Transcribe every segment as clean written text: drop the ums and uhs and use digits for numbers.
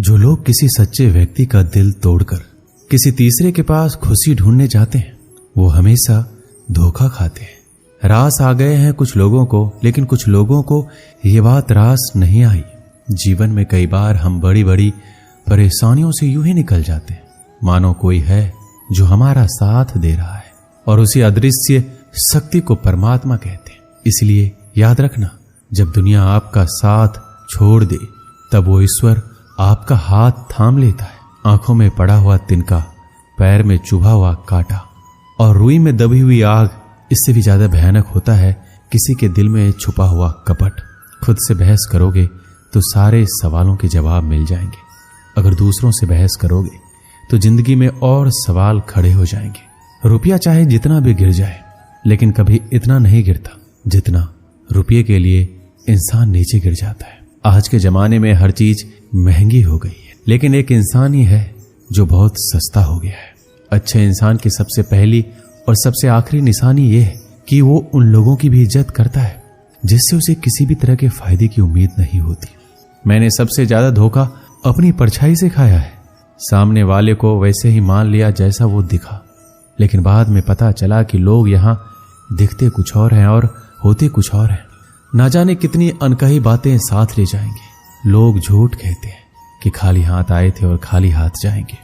जो लोग किसी सच्चे व्यक्ति का दिल तोड़कर किसी तीसरे के पास खुशी ढूंढने जाते हैं, वो हमेशा धोखा खाते हैं। रास आ गए हैं कुछ लोगों को, लेकिन कुछ लोगों को ये बात रास नहीं आई। जीवन में कई बार हम बड़ी बड़ी परेशानियों से यूं ही निकल जाते हैं, मानो कोई है जो हमारा साथ दे रहा है, और उसी अदृश्य शक्ति को परमात्मा कहते हैं। इसलिए याद रखना, जब दुनिया आपका साथ छोड़ दे, तब वो ईश्वर आपका हाथ थाम लेता है। आंखों में पड़ा हुआ तिनका, पैर में चुभा हुआ कांटा और रुई में दबी हुई आग, इससे भी ज्यादा भयानक होता है किसी के दिल में छुपा हुआ कपट। खुद से बहस करोगे तो सारे सवालों के जवाब मिल जाएंगे। अगर दूसरों से बहस करोगे तो जिंदगी में और सवाल खड़े हो जाएंगे। रुपया चाहे जितना भी गिर जाए, लेकिन कभी इतना नहीं गिरता जितना रुपये के लिए इंसान नीचे गिर जाता है। आज के जमाने में हर चीज महंगी हो गई है, लेकिन एक इंसान ही है जो बहुत सस्ता हो गया है। अच्छे इंसान की सबसे पहली और सबसे आखिरी निशानी यह है कि वो उन लोगों की भी इज्जत करता है जिससे उसे किसी भी तरह के फायदे की उम्मीद नहीं होती। मैंने सबसे ज्यादा धोखा अपनी परछाई से खाया है। सामने वाले को वैसे ही मान लिया जैसा वो दिखा, लेकिन बाद में पता चला कि लोग यहाँ दिखते कुछ और हैं और होते कुछ और हैं। ना जाने कितनी अनकही बातें साथ ले जाएंगे। लोग झूठ कहते हैं कि खाली हाथ आए थे और खाली हाथ जाएंगे।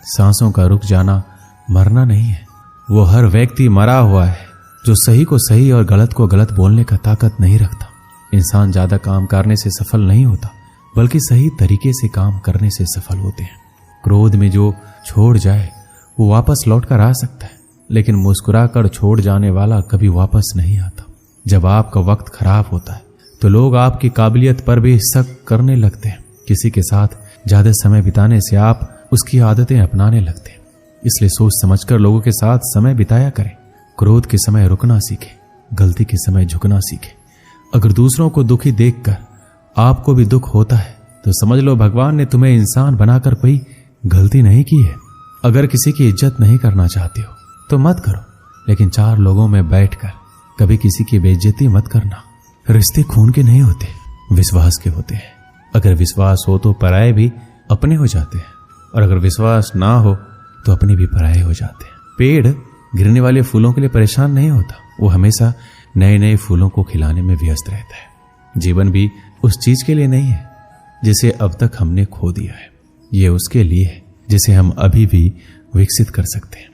सांसों का रुक जाना मरना नहीं है, वो हर व्यक्ति मरा हुआ है जो सही को सही और गलत को गलत बोलने का ताकत नहीं रखता। इंसान ज्यादा काम करने से सफल नहीं होता, बल्कि सही तरीके से काम करने से सफल होते हैं। क्रोध में जो छोड़ जाए वो वापस लौट कर आ सकता है, लेकिन मुस्कुरा कर छोड़ जाने वाला कभी वापस नहीं आता। जब आपका वक्त खराब होता है तो लोग आपकी काबिलियत पर भी शक करने लगते हैं। किसी के साथ ज्यादा समय बिताने से आप उसकी आदतें अपनाने लगते हैं। इसलिए सोच समझकर लोगों के साथ समय बिताया करें। क्रोध के समय रुकना सीखें, गलती के समय झुकना सीखें। अगर दूसरों को दुखी देखकर आपको भी दुख होता है तो समझ लो भगवान ने तुम्हें इंसान बनाकर कोई गलती नहीं की है। अगर किसी की इज्जत नहीं करना चाहते हो तो मत करो, लेकिन चार लोगों में बैठकर कभी किसी की बेइज्जती मत करना। रिश्ते खून के नहीं होते, विश्वास के होते हैं। अगर विश्वास हो तो पराये भी अपने हो जाते हैं, और अगर विश्वास ना हो तो अपने भी पराये हो जाते हैं। पेड़ गिरने वाले फूलों के लिए परेशान नहीं होता, वो हमेशा नए नए फूलों को खिलाने में व्यस्त रहता है। जीवन भी उस चीज के लिए नहीं है जिसे अब तक हमने खो दिया है, ये उसके लिए है जिसे हम अभी भी विकसित कर सकते हैं।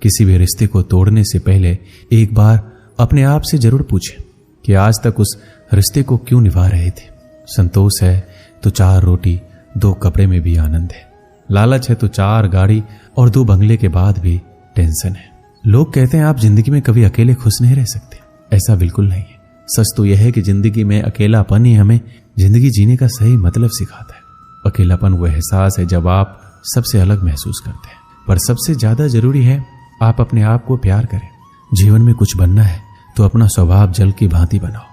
किसी भी रिश्ते को तोड़ने से पहले एक बार अपने आप से जरूर पूछें कि आज तक उस रिश्ते को क्यों निभा रहे थे। संतोष है तो 4 रोटी 2 कपड़े में भी आनंद है। लालच है तो 4 गाड़ी और 2 बंगले के बाद भी टेंशन है। लोग कहते हैं आप जिंदगी में कभी अकेले खुश नहीं रह सकते। ऐसा बिल्कुल नहीं है। सच तो यह है कि जिंदगी में अकेलापन ही हमें जिंदगी जीने का सही मतलब सिखाता है। अकेलापन वो एहसास है जब आप सबसे अलग महसूस करते हैं। पर सबसे ज्यादा जरूरी है आप अपने आप को प्यार करें। जीवन में कुछ बनना है तो अपना स्वभाव जल की भांति बनाओ,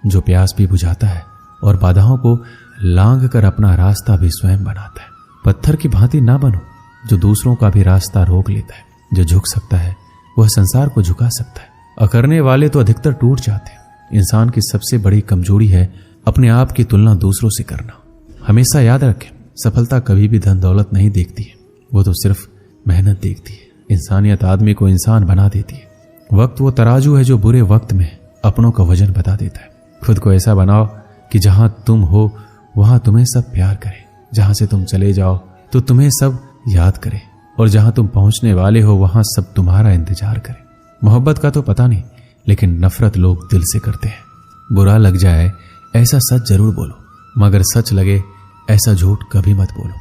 जो प्यास भी बुझाता है और बाधाओं को लांघ कर अपना रास्ता भी स्वयं बनाता है। पत्थर की भांति ना बनो जो दूसरों का भी रास्ता रोक लेता है। जो झुक सकता है वह संसार को झुका सकता है। अकड़ने वाले तो अधिकतर टूट जाते हैं। इंसान की सबसे बड़ी कमजोरी है अपने आप की तुलना दूसरों से करना। हमेशा याद रखें, सफलता कभी भी धन दौलत नहीं देखती है, वो तो सिर्फ मेहनत देखती है। इंसानियत आदमी को इंसान बना देती है। वक्त वो तराजू है जो बुरे वक्त में अपनों का वजन बता देता है। खुद को ऐसा बनाओ कि जहां तुम हो वहां तुम्हें सब प्यार करे, जहां से तुम चले जाओ तो तुम्हें सब याद करे, और जहां तुम पहुंचने वाले हो वहां सब तुम्हारा इंतजार करे। मोहब्बत का तो पता नहीं, लेकिन नफरत लोग दिल से करते हैं। बुरा लग जाए ऐसा सच जरूर बोलो, मगर सच लगे ऐसा झूठ कभी मत बोलो।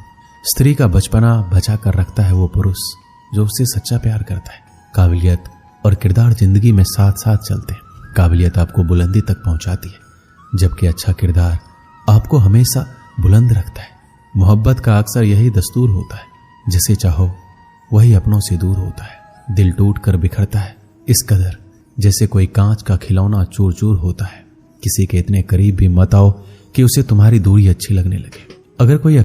स्त्री का बचपना बचा कर रखता है वो पुरुष जो उससे सच्चा प्यार करता है। काबिलियत और किरदार जिंदगी में साथ साथ चलते हैं। काबिलियत आपको बुलंदी तक पहुंचाती है, जबकि अच्छा किरदार आपको हमेशा बुलंद रखता है। मोहब्बत का अक्सर यही दस्तूर होता है, जिसे चाहो वही अपनों से दूर होता है। दिल टूट कर बिखरता है इस कदर जैसे कोई कांच का खिलौना चूर चूर होता है। किसी के इतने करीब भी मत आओ कि उसे तुम्हारी दूरी अच्छी लगने लगे। अगर कोई